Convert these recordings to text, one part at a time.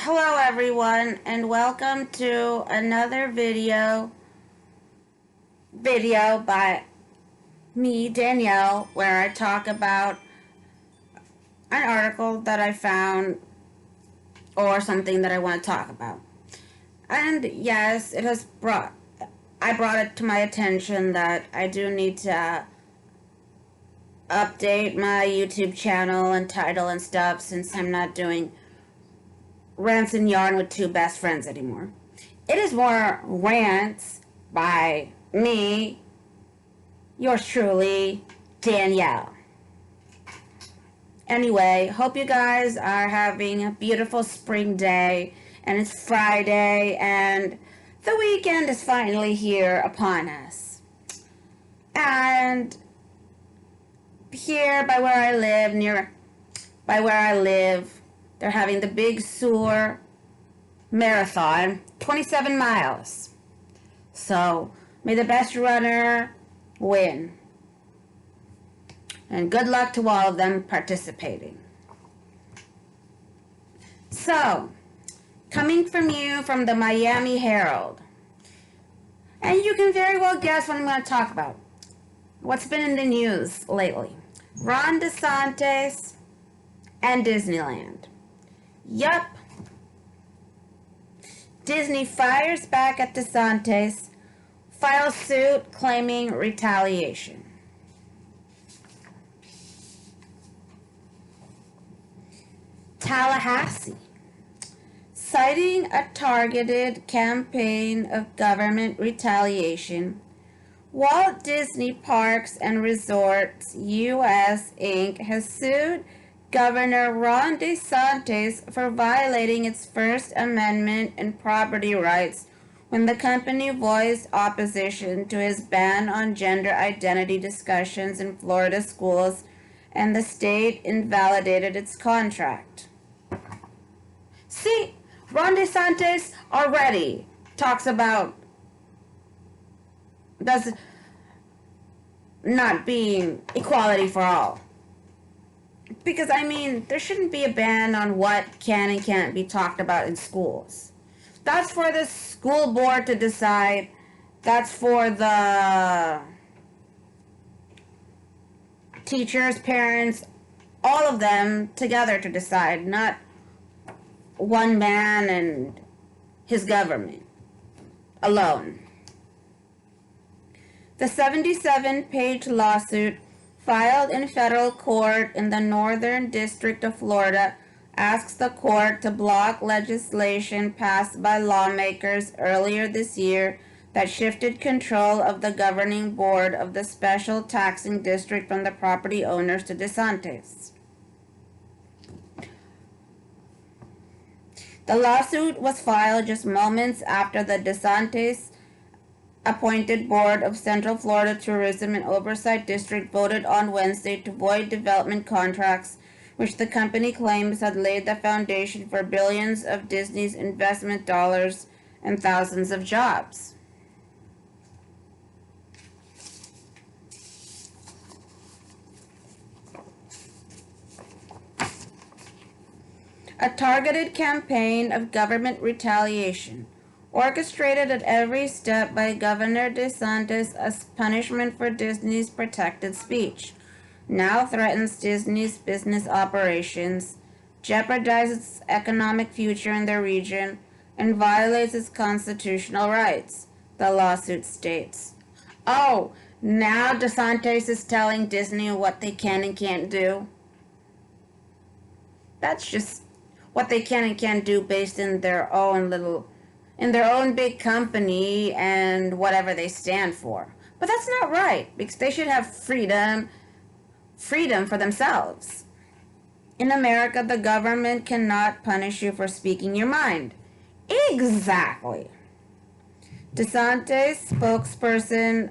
Hello everyone and welcome to another video by me, Danielle, where I talk about an article that I found or something that I want to talk about. And yes, I brought it to my attention that I do need to update my YouTube channel and title and stuff since I'm not doing rants and yarn with two best friends anymore. It is more rants by me, yours truly, Danielle. Anyway, hope you guys are having a beautiful spring day, and it's Friday, and the weekend is finally here upon us. And here by where I live, they're having the Big Sur Marathon, 27 miles. So, may the best runner win. And good luck to all of them participating. So, coming from you from the Miami Herald. And you can very well guess what I'm going to talk about. What's been in the news lately. Ron DeSantis and Disneyland. Yup. Disney fires back at DeSantis, files suit claiming retaliation. Tallahassee. Citing a targeted campaign of government retaliation, Walt Disney Parks and Resorts US Inc. has sued Governor Ron DeSantis for violating its First Amendment and property rights when the company voiced opposition to his ban on gender identity discussions in Florida schools, and the state invalidated its contract. See, Ron DeSantis already talks about does not being equality for all. Because, I mean, there shouldn't be a ban on what can and can't be talked about in schools. That's for the school board to decide. That's for the teachers, parents, all of them together to decide, not one man and his government alone. The 77-page lawsuit filed in federal court in the Northern District of Florida asks the court to block legislation passed by lawmakers earlier this year that shifted control of the governing board of the special taxing district from the property owners to DeSantis. The lawsuit was filed just moments after the DeSantis appointed Board of Central Florida Tourism and Oversight District voted on Wednesday to void development contracts, which the company claims had laid the foundation for billions of Disney's investment dollars and thousands of jobs. A targeted campaign of government retaliation, orchestrated at every step by Governor DeSantis as punishment for Disney's protected speech, now threatens Disney's business operations, jeopardizes its economic future in the region, and violates its constitutional rights, the lawsuit states. Oh, now DeSantis is telling Disney what they can and can't do? That's just what they can and can't do based in their own big company and whatever they stand for. But that's not right, because they should have freedom for themselves. In America, the government cannot punish you for speaking your mind. Exactly. DeSantis spokesperson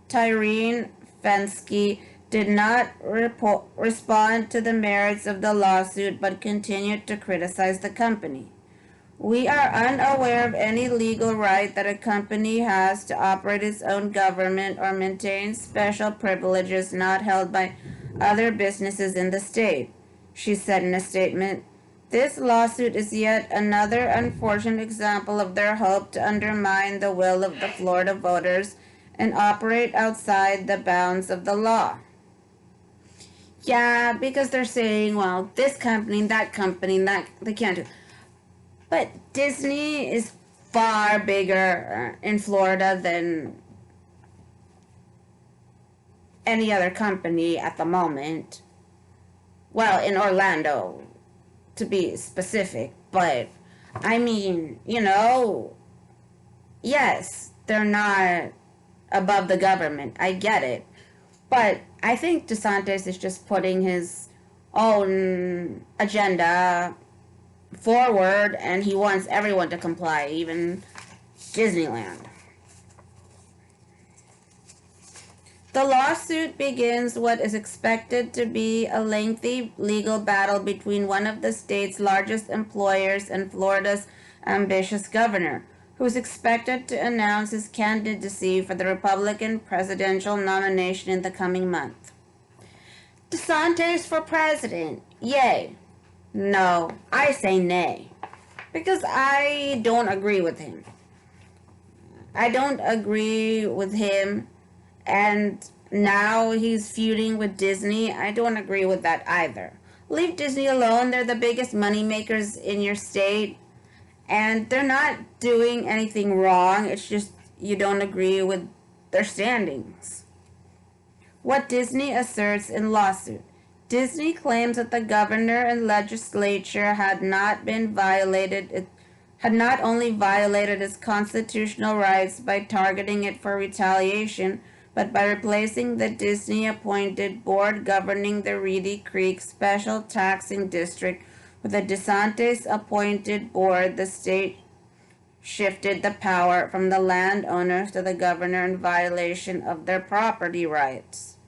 Tyrone Fensky did not respond to the merits of the lawsuit but continued to criticize the company. We are unaware of any legal right that a company has to operate its own government or maintain special privileges not held by other businesses in the state, she said in a statement This lawsuit is yet another unfortunate example of their hope to undermine the will of the Florida voters and operate outside the bounds of the law. Yeah, because they're saying, well, this company, that they can't do. But Disney is far bigger in Florida than any other company at the moment. Well, in Orlando, to be specific. But, I mean, yes, they're not above the government. I get it. But I think DeSantis is just putting his own agenda forward, and he wants everyone to comply, even Disneyland. The lawsuit begins what is expected to be a lengthy legal battle between one of the state's largest employers and Florida's ambitious governor, who is expected to announce his candidacy for the Republican presidential nomination in the coming month. DeSantis for president. Yay. No, I say nay. Because I don't agree with him. And now he's feuding with Disney. I don't agree with that either. Leave Disney alone. They're the biggest money makers in your state. And they're not doing anything wrong. It's just you don't agree with their standings. What Disney asserts in lawsuit. Disney claims that the governor and legislature had not only violated its constitutional rights by targeting it for retaliation, but by replacing the Disney-appointed board governing the Reedy Creek Special Taxing District with a DeSantis-appointed board. The state shifted the power from the landowners to the governor in violation of their property rights.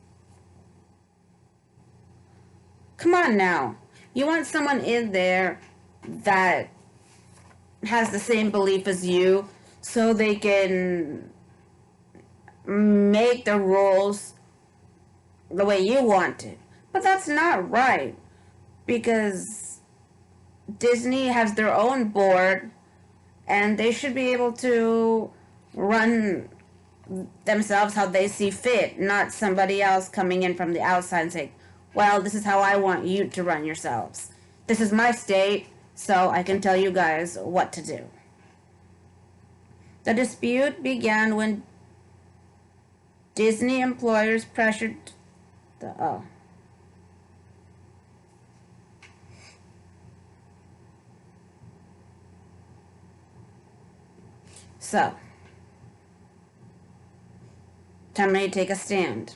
Come on now. You want someone in there that has the same belief as you so they can make the rules the way you want it. But that's not right, because Disney has their own board and they should be able to run themselves how they see fit, not somebody else coming in from the outside and saying, well, this is how I want you to run yourselves. This is my state, so I can tell you guys what to do. The dispute began when Disney employers pressured So, time to take a stand.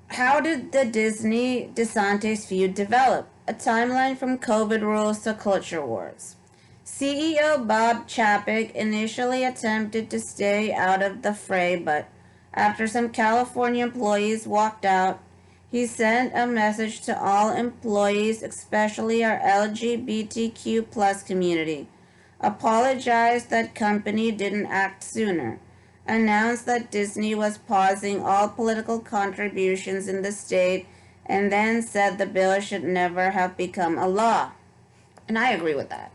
How did the Disney-DeSantis feud develop? A timeline from COVID rules to culture wars. CEO Bob Chapek initially attempted to stay out of the fray, but after some California employees walked out, he sent a message to all employees, especially our LGBTQ plus community, apologized that company didn't act sooner, announced that Disney was pausing all political contributions in the state, and then said the bill should never have become a law. And I agree with that.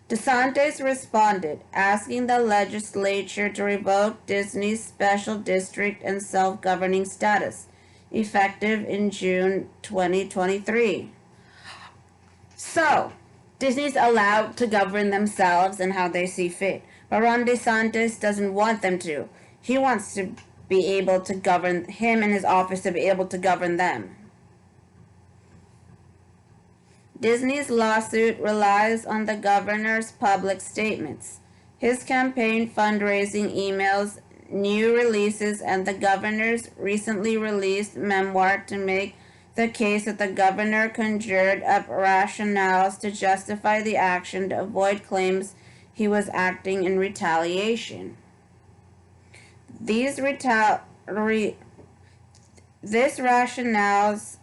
DeSantis responded, asking the legislature to revoke Disney's special district and self-governing status, effective in June 2023. So, Disney's allowed to govern themselves and how they see fit. But Ron DeSantis doesn't want them to. He wants to be able to govern him and his office to be able to govern them. Disney's lawsuit relies on the governor's public statements, his campaign fundraising emails, new releases, and the governor's recently released memoir to make the case that the governor conjured up rationales to justify the action to avoid claims he was acting in retaliation. These rationales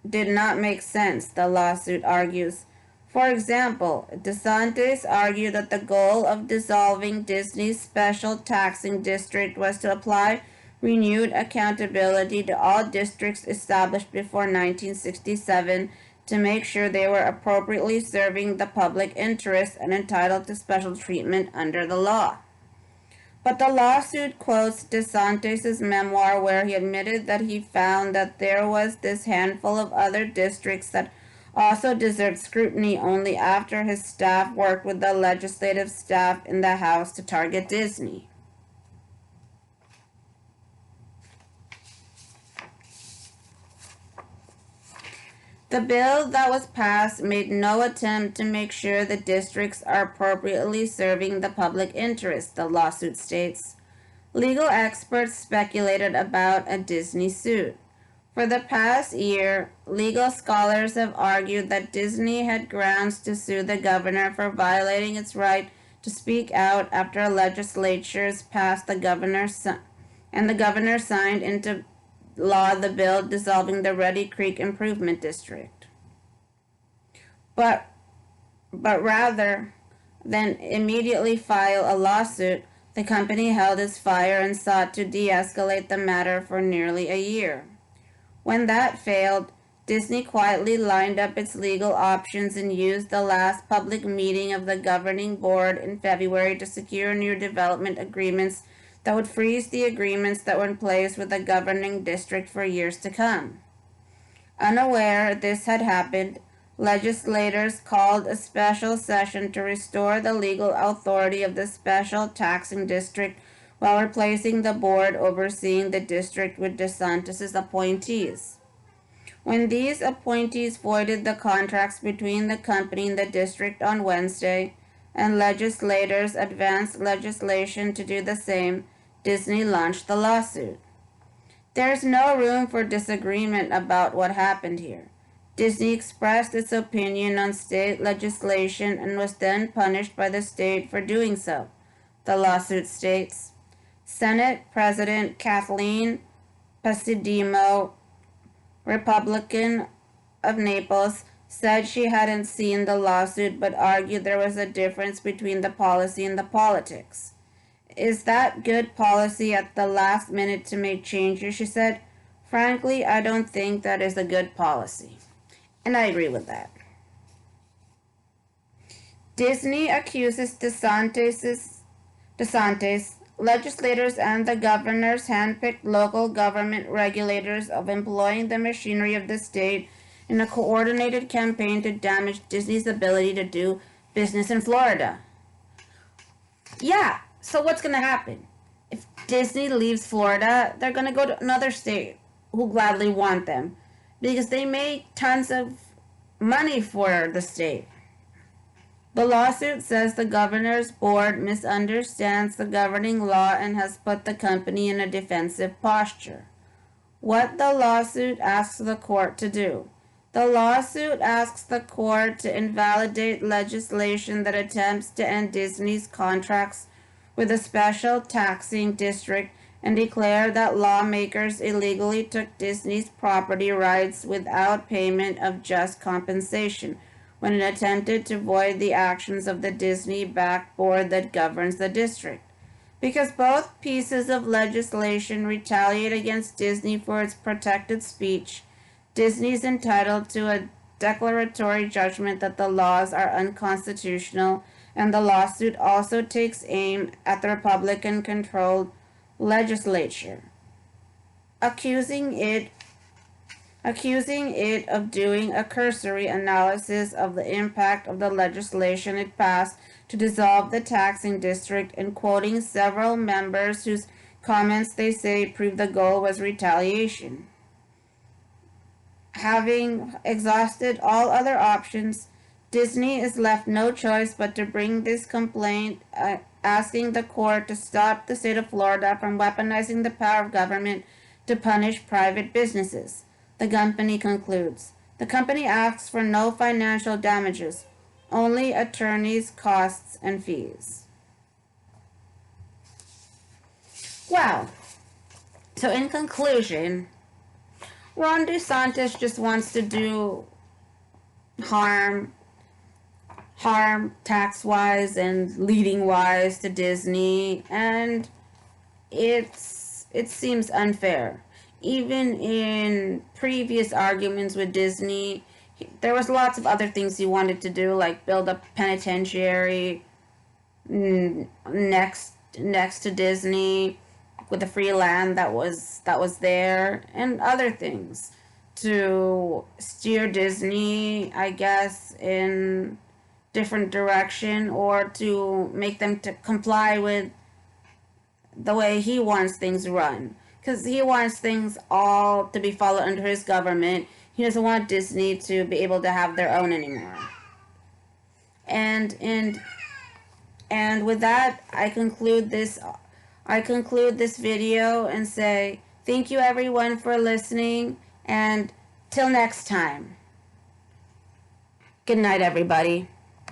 did not make sense, the lawsuit argues. For example, DeSantis argued that the goal of dissolving Disney's special taxing district was to apply renewed accountability to all districts established before 1967 to make sure they were appropriately serving the public interest and entitled to special treatment under the law. But the lawsuit quotes DeSantis' memoir where he admitted that he found that there was this handful of other districts that also deserved scrutiny only after his staff worked with the legislative staff in the House to target Disney. The bill that was passed made no attempt to make sure the districts are appropriately serving the public interest, the lawsuit states. Legal experts speculated about a Disney suit. For the past year, legal scholars have argued that Disney had grounds to sue the governor for violating its right to speak out after legislatures passed the governor signed into law the bill dissolving the Reedy Creek Improvement District. But rather than immediately file a lawsuit, the company held its fire and sought to de-escalate the matter for nearly a year. When that failed, Disney quietly lined up its legal options and used the last public meeting of the governing board in February to secure new development agreements that would freeze the agreements that were in place with the governing district for years to come. Unaware this had happened, legislators called a special session to restore the legal authority of the special taxing district while replacing the board overseeing the district with DeSantis' appointees. When these appointees voided the contracts between the company and the district on Wednesday, and legislators advanced legislation to do the same, Disney launched the lawsuit. There's no room for disagreement about what happened here. Disney expressed its opinion on state legislation and was then punished by the state for doing so, the lawsuit states. Senate President Kathleen Pasidimo, Republican of Naples, said she hadn't seen the lawsuit but argued there was a difference between the policy and the politics. Is that good policy at the last minute to make changes, she said. Frankly, I don't think that is a good policy. And I agree with that. Disney accuses DeSantis, legislators, and the governor's handpicked local government regulators of employing the machinery of the state in a coordinated campaign to damage Disney's ability to do business in Florida. Yeah, so what's going to happen? If Disney leaves Florida, they're going to go to another state who gladly want them because they make tons of money for the state. The lawsuit says the governor's board misunderstands the governing law and has put the company in a defensive posture. What the lawsuit asks the court to do. The lawsuit asks the court to invalidate legislation that attempts to end Disney's contracts with a special taxing district and declare that lawmakers illegally took Disney's property rights without payment of just compensation when it attempted to void the actions of the Disney-backed board that governs the district. Because both pieces of legislation retaliate against Disney for its protected speech, Disney is entitled to a declaratory judgment that the laws are unconstitutional, and the lawsuit also takes aim at the Republican-controlled legislature, accusing it of doing a cursory analysis of the impact of the legislation it passed to dissolve the taxing district and quoting several members whose comments they say prove the goal was retaliation. Having exhausted all other options, Disney is left no choice but to bring this complaint, asking the court to stop the state of Florida from weaponizing the power of government to punish private businesses. The company concludes. The company asks for no financial damages, only attorneys' costs and fees. Well, so in conclusion, Ron DeSantis just wants to do harm tax-wise and leading-wise to Disney, and it's it seems unfair. Even in previous arguments with Disney, there was lots of other things he wanted to do, like build a penitentiary next to Disney with the free land that was there, and other things to steer Disney, I guess, in different direction, or to make them to comply with the way he wants things run, because he wants things all to be followed under his government. He doesn't want Disney to be able to have their own anymore. And with that, I conclude this video and say thank you everyone for listening, and till next time. Good night, everybody.